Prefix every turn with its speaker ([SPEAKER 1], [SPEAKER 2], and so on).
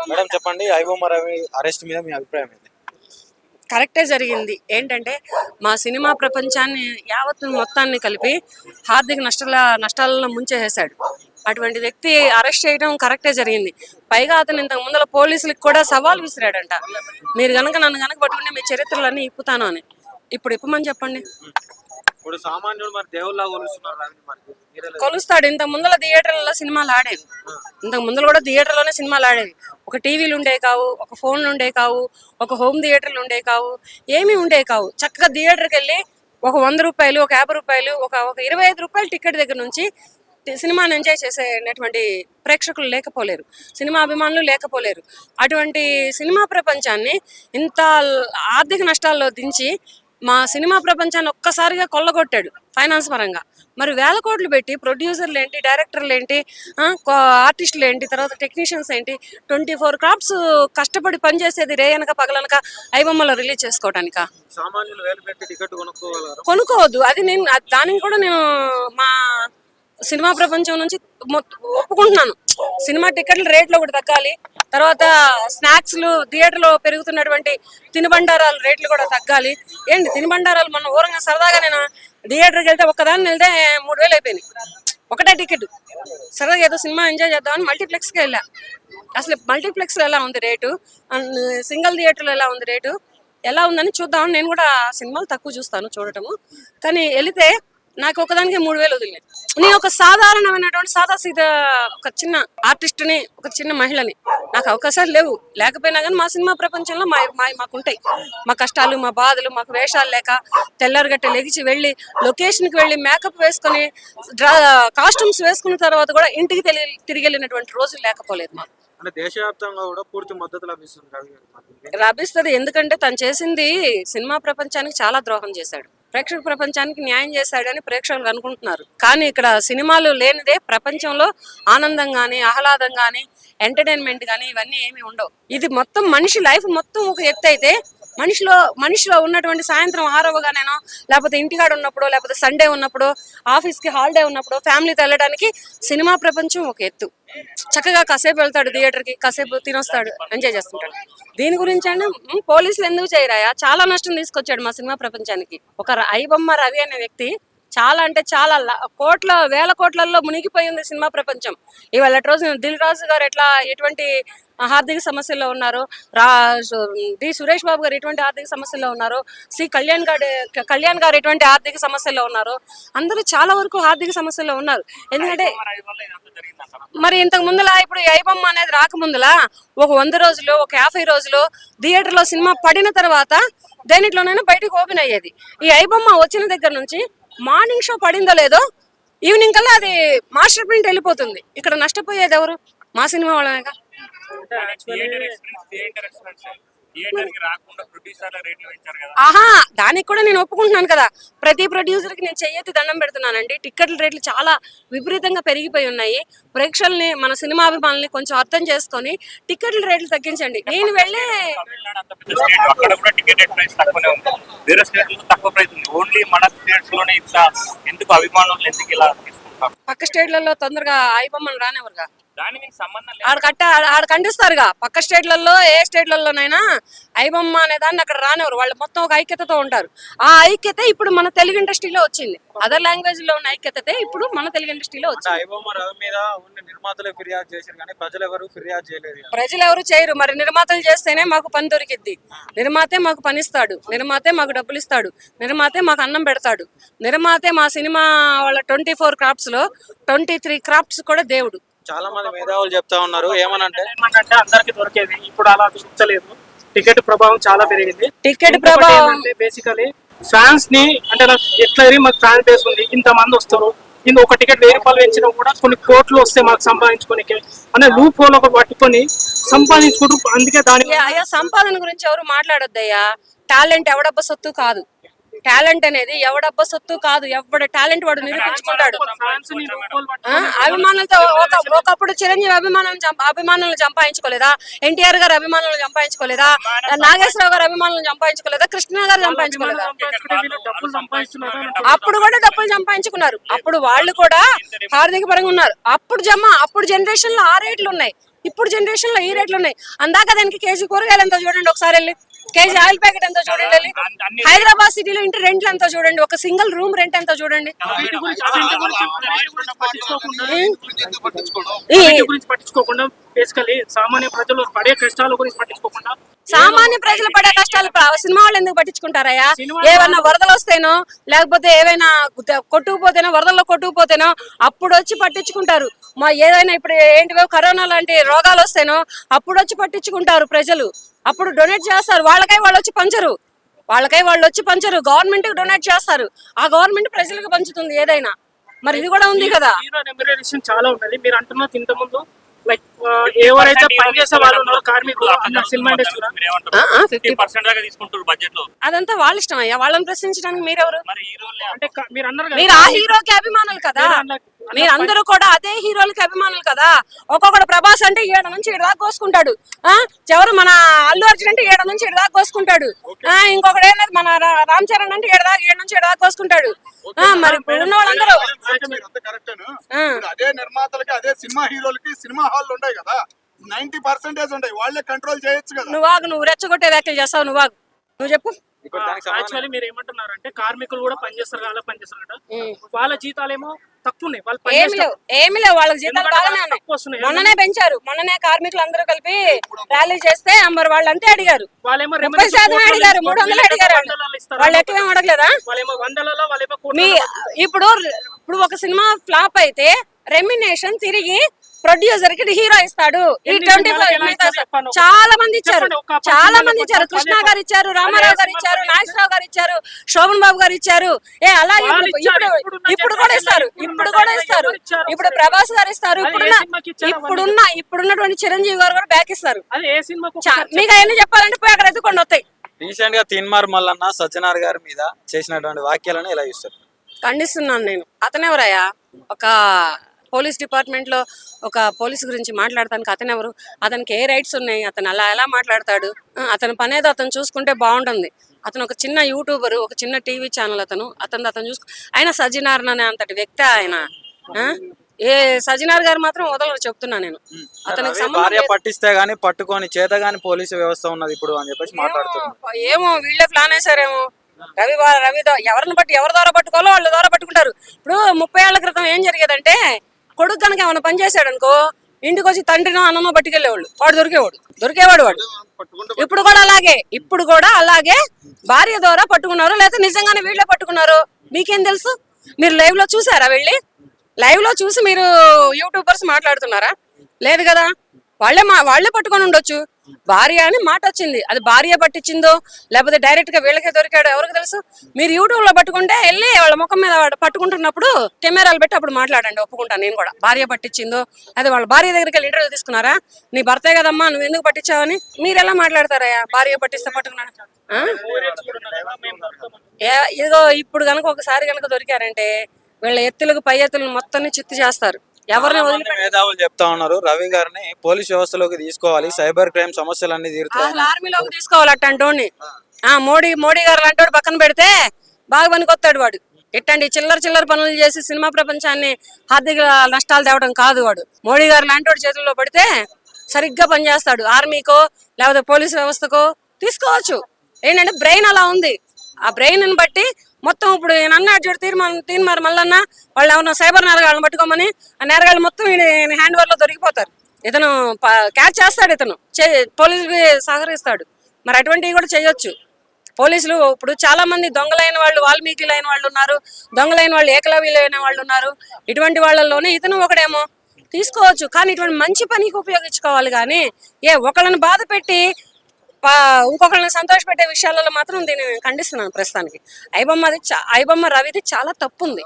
[SPEAKER 1] Madam చెప్పండి, iBomma Ravi arrest మీద మీ అభిప్రాయం ఏంటి?
[SPEAKER 2] కరెక్టే జరిగింది. ఏంటంటే మా సినిమా ప్రపంచాన్ని యావత్తు మొత్తాన్ని కలిపి ఆర్థిక నష్టాలలో ముంచేసేసాడు. అటువంటి వ్యక్తి అరెస్ట్ చేయడం కరెక్టే జరిగింది. పైగా అతను ఇంతకు ముందర పోలీసులకు కూడా సవాల్ విసిరాడంట, మీరు నన్ను గనక పట్టుకుంటే మీ చరిత్రలన్నీ ఇప్పుతాను అని. ఇప్పుడు ఇప్పమని చెప్పండి.
[SPEAKER 1] ఇప్పుడు సామాన్యుడు మరి దేవుళ్ళ కొలుస్తున్నారు రవిని, మరి
[SPEAKER 2] కొలుస్తాడు. ఇంతకు ముందర థియేటర్లలో సినిమాలు ఆడేవి, ఇంతకు ముందర కూడా థియేటర్లోనే సినిమాలు ఆడేవి. ఒక టీవీలు ఉండే కావు, ఒక ఫోన్లు ఉండే కావు, ఒక హోమ్ థియేటర్లు ఉండే కావు, ఏమీ ఉండే కావు. చక్కగా థియేటర్కి వెళ్ళి ఒక 100 రూపాయలు, ఒక 50 రూపాయలు, ఒక 25 రూపాయలు టికెట్ దగ్గర నుంచి సినిమాని ఎంజాయ్ చేసేటటువంటి ప్రేక్షకులు లేకపోలేరు, సినిమా అభిమానులు లేకపోలేరు. అటువంటి సినిమా ప్రపంచాన్ని ఇంత ఆర్థిక నష్టాల్లో దించి మా సినిమా ప్రపంచాన్ని ఒక్కసారిగా కొల్లగొట్టాడు ఫైనాన్స్ పరంగా. మరి వేల కోట్లు పెట్టి ప్రొడ్యూసర్లు ఏంటి, డైరెక్టర్లు ఏంటి, ఆర్టిస్టులు ఏంటి, తర్వాత టెక్నీషియన్స్ ఏంటి, 24 క్రాఫ్ట్స్ కష్టపడి పనిచేసేది రేయనక పగలనక ఐబొమ్మలో రిలీజ్ చేసుకోవటానిక.
[SPEAKER 1] సామాన్యులు వేలు పెట్టి టికెట్
[SPEAKER 2] కొనుక్కోవద్దు. అది నేను దానికి కూడా నేను మా సినిమా ప్రపంచం నుంచి ఒప్పుకుంటున్నాను. సినిమా టికెట్ల రేట్లు ఒకటి తగ్గాలి, తర్వాత స్నాక్స్లు థియేటర్లో పెరుగుతున్నటువంటి తినుబండారాల రేట్లు కూడా తగ్గాలి. ఏంటి తినుబండారాలు, మన ఊరంగా సరదాగా నేను థియేటర్కి వెళ్తే ఒక్కదాన్ని వెళ్తే 3000 అయిపోయింది ఒకటే టికెట్. సరదాగా ఏదో సినిమా ఎంజాయ్ చేద్దామని మల్టీప్లెక్స్కి వెళ్ళా. అసలు మల్టీప్లెక్స్లో ఎలా ఉంది రేటు, సింగిల్ థియేటర్లో ఎలా ఉంది రేటు, ఎలా ఉందని చూద్దామని నేను కూడా సినిమాలు తక్కువ చూస్తాను చూడటము. కానీ వెళితే నాకు ఒకదానికి 3000 వదిలినాయి. నేను ఒక సాధారణమైనటువంటి సాదాసీద ఒక చిన్న ఆర్టిస్ట్ని, ఒక చిన్న మహిళని, నాకు అవకాశాలు లేవు. లేకపోయినా కానీ మా సినిమా ప్రపంచంలో మాకుంటాయి మా కష్టాలు, మా బాధలు. మాకు వేషాలు లేక తెల్లారిగట్ట లెగిచి వెళ్ళి లొకేషన్కి వెళ్ళి మేకప్ వేసుకొని కాస్ట్యూమ్స్ వేసుకున్న తర్వాత కూడా ఇంటికి తిరిగి వెళ్ళినటువంటి రోజులు లేకపోలేదు మాకు.
[SPEAKER 1] అంటే దేశవ్యాప్తంగా కూడా పూర్తి మద్దతు
[SPEAKER 2] లభిస్తుంది. ఎందుకంటే తను చేసింది సినిమా ప్రపంచానికి చాలా ద్రోహం చేశాడు, ప్రేక్షక ప్రపంచానికి న్యాయం చేశాడని ప్రేక్షకులు అనుకుంటున్నారు. కానీ ఇక్కడ సినిమాలు లేనిదే ప్రపంచంలో ఆనందం కానీ, ఆహ్లాదం కానీ, ఎంటర్టైన్మెంట్ కానీ ఇవన్నీ ఏమీ ఉండవు. ఇది మొత్తం మనిషి లైఫ్ మొత్తం ఒక ఎత్తు అయితే, మనిషిలో ఉన్నటువంటి సాయంత్రం 6 లేకపోతే ఇంటికాడ ఉన్నప్పుడు, లేకపోతే సండే ఉన్నప్పుడు, ఆఫీస్కి హాలిడే ఉన్నప్పుడు, ఫ్యామిలీతో వెళ్ళడానికి సినిమా ప్రపంచం ఒక ఎత్తు. చక్కగా కాసేపు వెళ్తాడు థియేటర్కి, కాసేపు తినొస్తాడు, ఎంజాయ్ చేస్తుంటాడు. దీని గురించి అంటే పోలీసులు ఎందుకు చేయరాయా? చాలా నష్టం తీసుకొచ్చాడు మా సినిమా ప్రపంచానికి. ఒక ఐబొమ్మ రవి అనే వ్యక్తి చాలా అంటే చాలా వేల కోట్లలో మునిగిపోయింది సినిమా ప్రపంచం. ఇవాళ రోజు దిల్ రాజు గారు ఎటువంటి ఆర్థిక సమస్యల్లో ఉన్నారు, డి సురేష్ బాబు గారు ఎటువంటి ఆర్థిక సమస్యల్లో ఉన్నారు, సి కళ్యాణ్ గారు ఎటువంటి ఆర్థిక సమస్యల్లో ఉన్నారు, అందరూ చాలా వరకు ఆర్థిక సమస్యల్లో ఉన్నారు. ఎందుకంటే మరి ఇంతకు ముందులా ఇప్పుడు ఐబొమ్మ అనేది రాకముందులా ఒక 100 రోజులు, ఒక 50 రోజులు థియేటర్లో సినిమా పడిన తర్వాత దేనిట్లోనైనా బయటకు ఓపెన్ అయ్యేది. ఈ ఐబొమ్మ వచ్చిన దగ్గర నుంచి మార్నింగ్ షో పడిందో లేదో ఈవినింగ్ కల్లా అది మాస్టర్ ప్రింట్ వెళ్ళిపోతుంది. ఇక్కడ నష్టపోయేది ఎవరు? మా సినిమా వాళ్ళమేగా. ఆహా, దానికి కూడా నేను ఒప్పుకుంటున్నాను కదా. ప్రతి ప్రొడ్యూసర్ కి నేను చెయ్యెత్తి దండం పెడుతున్నానండి. టికెట్ల రేట్లు చాలా విపరీతంగా పెరిగిపోయి ఉన్నాయి. ప్రేక్షకుల్ని, మన సినిమా అభిమానుల్ని కొంచెం అర్థం చేసుకొని టికెట్ల రేట్లు తగ్గించండి. నేను వెళ్ళే పక్క స్టేట్లలో తొందరగా ఐబొమ్మను రానివ్వరుగా, ఆడ ఖండిస్తారుగా. పక్క స్టేట్లలో ఏ స్టేట్లలోనైనా ఐబొమ్మ అనే దాన్ని అక్కడ రానివ్వరు. వాళ్ళు మొత్తం ఒక ఐక్యతతో ఉంటారు. ఆ ఐక్యత ఇప్పుడు మన తెలుగు ఇండస్ట్రీలో వచ్చింది. అదర్ లాంగ్వేజ్ లో ఉన్న ఐక్యత ఇప్పుడు మన తెలుగు ఇండస్ట్రీలో వచ్చింది.
[SPEAKER 1] ఐబొమ్మ రవి మీద నిర్మాతలే ఫిర్యాదు చేశారు కానీ ప్రజలు
[SPEAKER 2] ఎవరు చేయరు. మరి నిర్మాతలు చేస్తేనే మాకు పని దొరికిద్ది. నిర్మాతే మాకు పనిస్తాడు, నిర్మాతే మాకు డబ్బులు ఇస్తాడు, నిర్మాతే మాకు అన్నం పెడతాడు, నిర్మాతే మా సినిమా వాళ్ళ 24 క్రాఫ్ట్స్ లో 23 క్రాఫ్ట్స్ కూడా దేవుడు.
[SPEAKER 1] చాలా మంది మేధావులు చెప్తా ఉన్నారు, ఏమనంటే
[SPEAKER 3] అందరికి దొరికేది ఇప్పుడు అలా చూస్తలేదు. టికెట్ ప్రభావం చాలా పెరిగింది.
[SPEAKER 2] టికెట్ ప్రభావం
[SPEAKER 3] బేసికలీ ఫ్యాన్స్ ని అంటే ఎట్లా మాకు ఫ్యాన్ బేస్ ఉంది, ఇంత మంది వస్తారు, ఇంత ఒక టికెట్ 1000 రూపాయలు పెంచినా కూడా కొన్ని కోట్లు వస్తే మాకు సంపాదించుకోనికే అనే లూప్ హోల్ ఒక పట్టుకొని సంపాదించుకుంటూ. అందుకే
[SPEAKER 2] అయ్యా సంపాదన గురించి ఎవరు మాట్లాడొద్దయ్యా. టాలెంట్ ఎవడబ్బ సొత్తు కాదు. టాలెంట్ అనేది ఎవడబ్బ సొత్తు కాదు. ఎవడ టాలెంట్ వాడు నిరూపించుకుంటాడు. అభిమానులతో ఒకప్పుడు చిరంజీవి అభిమానులను సంపాదించుకోలేదా? ఎన్టీఆర్ గారు అభిమానులను సంపాదించుకోలేదా? నాగేశ్వరరావు గారు అభిమానులను సంపాదించుకోలేదా? కృష్ణ గారు సంపాదించుకోలేదా? అప్పుడు కూడా డబ్బులు సంపాదించుకున్నారు. అప్పుడు వాళ్ళు కూడా ఆర్థిక పరంగా ఉన్నారు. అప్పుడు జనరేషన్ లో 6 రేట్లు ఉన్నాయి, ఇప్పుడు జనరేషన్ లో ఈ రేట్లు ఉన్నాయి. అందాక దానికి కేజీ కూరగాయలు ఎంతో చూడండి ఒకసారి వెళ్ళి, కేజీ ఆయిల్ ప్యాకెట్ ఎంతో చూడండి వెళ్ళి. హైదరాబాద్ సిటీలో ఇంటి రెంట్లు ఎంతో చూడండి, ఒక సింగిల్ రూమ్ రెంట్ ఎంతో చూడండి.
[SPEAKER 3] పట్టించుకోకుండా బేసికలీ సామాన్య ప్రజలు పడే కష్టాల గురించి పట్టించుకోకుండా
[SPEAKER 2] సామాన్య ప్రజలు పడే కష్టాలు సినిమా వాళ్ళు ఎందుకు పట్టించుకుంటారయ్యా? ఏమన్నా వరదలు వస్తేనో లేకపోతే ఏవైనా కొట్టుకుపోతేనో, వరదల్లో కొట్టుకుపోతేనో అప్పుడు వచ్చి పట్టించుకుంటారు. మా ఏదైనా ఇప్పుడు ఏంటివో కరోనా లాంటి రోగాలు వస్తేనో అప్పుడు వచ్చి పట్టించుకుంటారు ప్రజలు. అప్పుడు డొనేట్ చేస్తారు, వాళ్ళకై వాళ్ళు వచ్చి పంచరు. గవర్నమెంట్ కి డొనేట్ చేస్తారు, ఆ గవర్నమెంట్ ప్రజలకు పంచుతుంది ఏదైనా. మరి ఇది కూడా ఉంది కదా.
[SPEAKER 3] హీరో రెమ్యునరేషన్ చాలా ఉన్నది. మీరు అంటున్నది ఇంత ముందు లైక్ ఎవరైతే పనిచేసే వాళ్ళు ఉన్నారో కార్మికులు సినిమా ఇండస్ట్రీలో
[SPEAKER 2] అదంతా వాళ్ళ ఇష్టం అయ్యా, వాళ్ళని ప్రశ్నించడానికి మీరెవరు?
[SPEAKER 3] అంటే మీరు అన్నారు
[SPEAKER 2] మీరు ఆ హీరోకి అభిమానులు కదా, మీరందరూ కూడా అదే హీరోలకి అభిమానులు కదా. ఒక్కొక్కడు ప్రభాస్ అంటే 7 నుంచి 7 దాకా కోసుకుంటాడు, ఎవరు మన అల్లు అర్జున్ అంటే 7 నుంచి 7 దాకా కోసుకుంటాడు, ఇంకొకటి ఏంటంటే మన రామ్ చరణ్ అంటే 7 నుంచి 7 దాకా కోసుకుంటాడు. మరి ఇప్పుడు ఉన్న వాళ్ళందరూ
[SPEAKER 4] అదే నిర్మాతలకి అదే సినిమా హీరోలకి సినిమా హాల్ ఉంటాయి కదా, 90% ఉంటాయి, వాళ్ళే కంట్రోల్ చేయొచ్చు కదా.
[SPEAKER 2] నువ్వు రెచ్చగొట్టే వ్యాఖ్యలు చేస్తావు, నువ్వు చెప్పు.
[SPEAKER 3] యాక్చువల్లీ మీరు ఏమంటున్నారంటే కార్మికులు కూడా పనిచేస్తారు, అలా పనిచేస్తారు కదా, వాళ్ళ జీతాలేమో తక్కువ ఉన్నాయి. వాళ్ళు
[SPEAKER 2] ఏమి లేవు, వాళ్ళకి జీతాలు బాగానే ఉన్నాయి. మొన్ననే పెంచారు, మొన్ననే కార్మికులు అందరూ కలిపి ర్యాలీ చేస్తే మరి వాళ్ళు అంతే అడిగారు, 30% అడిగారు, 300 అడిగారు. వాళ్ళు ఎక్కువ అడగలేదా? ఇప్పుడు ఒక సినిమా ఫ్లాప్ అయితే రెమ్యునేషన్ తిరిగి ప్రొడ్యూసర్ కి హీరో ఇస్తాడు. ఈ 25 చాలా మంది ఇచ్చారు, కృష్ణ గారు ఇచ్చారు, రామారావు గారు ఇచ్చారు, నాగేశ్వరరావు గారు ఇచ్చారు, శోభన్ బాబు గారు ఇచ్చారు. అలాగే ఇప్పుడు కూడా ఇస్తారు. ఇప్పుడు ప్రభాస్ గారు ఇస్తారు. ఇప్పుడున్నటువంటి చిరంజీవి గారు కూడా బ్యాక్ ఇస్తారు. మీకు అవన్నీ చెప్పాలంటే పోయి అక్కడ ఎత్తుకొని వస్తాయి.
[SPEAKER 1] రీసెంట్ గా తీన్మార్ మల్లన్న సజ్జనార్ గారి మీద చేసినటువంటి వాక్యాలను ఎలా చూస్తారు?
[SPEAKER 2] ఖండిస్తున్నాను నేను. అతనెవరయ్యా? ఒక పోలీస్ డిపార్ట్మెంట్ లో ఒక పోలీస్ గురించి మాట్లాడటానికి అతనెవరు? అతనికి ఏ రైట్స్ ఉన్నాయి? అతను ఎలా మాట్లాడతాడు? అతని పనేదో అతను చూసుకుంటే బాగుంటుంది. అతను ఒక చిన్న యూట్యూబర్, ఒక చిన్న టీవీ ఛానల్, అతను చూసుకు ఆయన సజ్జనార్ అనే అంతటి వ్యక్తి ఆయన. ఏ సజ్జనార్ గారు మాత్రం వదలరు చెప్తున్నా నేను. అతనికి
[SPEAKER 1] భార్య పట్టిస్తే గానీ పట్టుకొని చేత గానీ పోలీసు వ్యవస్థ ఉన్నది ఇప్పుడు అని చెప్పేసి మాట్లాడుతున్నారు.
[SPEAKER 2] ఏమో వీళ్ళే ప్లాన్ వేసారేమో. రవి ఎవరిని బట్టి ఎవరి ద్వారా పట్టుకోవాలో వాళ్ళ ద్వారా పట్టుకుంటారు. ఇప్పుడు 30 ఏళ్ల క్రితం ఏం జరిగేదంటే, కొడుకు కనుక ఏమైనా పని చేశాడు అనుకో, ఇంటికి వచ్చి తండ్రినో అన్నమో పట్టుకెళ్ళేవాళ్ళు, వాడు దొరికేవాడు. ఇప్పుడు కూడా అలాగే భార్య ద్వారా పట్టుకున్నారు, లేకపోతే నిజంగానే వీళ్ళే పట్టుకున్నారు. మీకేం తెలుసు? మీరు లైవ్ లో చూసారా? లైవ్ లో చూసి మీరు యూట్యూబర్స్ మాట్లాడుతున్నారా? లేదు కదా. వాళ్ళే పట్టుకొని ఉండొచ్చు. భార్య అని మాట వచ్చింది, అది భార్య పట్టించిందో లేకపోతే డైరెక్ట్ గా వీళ్ళకే దొరికాడో ఎవరికి తెలుసు? మీరు యూట్యూబ్ లో పట్టుకుంటే వెళ్ళి వాళ్ళ ముఖం మీద పట్టుకుంటున్నప్పుడు కెమెరాలు పెట్టి అప్పుడు మాట్లాడండి, ఒప్పుకుంటాను నేను కూడా. భార్య పట్టించిందో అదే వాళ్ళ భార్య దగ్గరికి వెళ్ళి ఇంటర్వ్యూ తీసుకున్నారా? నీ భర్తే కదమ్మా, నువ్వు ఎందుకు పట్టించావని మీరు ఎలా మాట్లాడతారయ్యా? భార్య పట్టిస్తే పట్టుకున్నాడు. ఇదిగో ఇప్పుడు కనుక ఒకసారి కనుక దొరికారంటే వీళ్ళ ఎత్తులకు పై ఎత్తులను మొత్తాన్ని చిత్తు చేస్తారు. ఎవరిని
[SPEAKER 1] మేధావులు చెప్తా ఉన్నారు, రవి గారిని పోలీస్ వ్యవస్థలోకి తీసుకోవాలి, సైబర్ క్రైమ్ సమస్యలన్నీ తీరుతాయి,
[SPEAKER 2] ఆర్మీలోకి తీసుకోవాలి అట్టంటోని. మోడీ గారు లాంటి పక్కన పెడితే బాగా పనికొస్తాడు వాడు. ఇట్టండి చిల్లర పనులు చేసి సినిమా ప్రపంచాన్ని ఆర్థిక నష్టాలు తేవడం కాదు వాడు. మోడీ గారు లాంటి వాడు చేతుల్లో పడితే సరిగ్గా పనిచేస్తాడు. ఆర్మీకో లేకపోతే పోలీస్ వ్యవస్థకో తీసుకోవచ్చు. ఏంటంటే బ్రెయిన్ అలా ఉంది. ఆ బ్రెయిన్ బట్టి మొత్తం ఇప్పుడు అన్నాడు చూడు తీన్మార్ మల్లన్న, వాళ్ళు ఏమన్నా సైబర్ నేరగాళ్ళని పట్టుకోమని, ఆ నేరగాళ్ళు మొత్తం హ్యాండ్ ఓవర్ లో దొరికిపోతారు. ఇతను క్యాచ్ చేస్తాడు, ఇతను పోలీసులకి సహకరిస్తాడు. మరి అటువంటివి కూడా చేయొచ్చు పోలీసులు. ఇప్పుడు చాలా మంది దొంగలైన వాళ్ళు, వాల్మీకిలైన వాళ్ళు ఉన్నారు, దొంగలైన వాళ్ళు ఏకలవ్యులైన వాళ్ళు ఉన్నారు. ఇటువంటి వాళ్ళలోనే ఇతను ఒకడేమో తీసుకోవచ్చు. కానీ ఇటువంటి మంచి పనికి ఉపయోగించుకోవాలి. కానీ ఒకళ్ళని బాధ పెట్టి ఇంకొకరిని సంతోషపెట్టే విషయాలలో మాత్రం దీన్ని ఖండిస్తున్నాను ప్రస్తుతానికి. ఐబొమ్మ రవిది చాలా తప్పు ఉంది.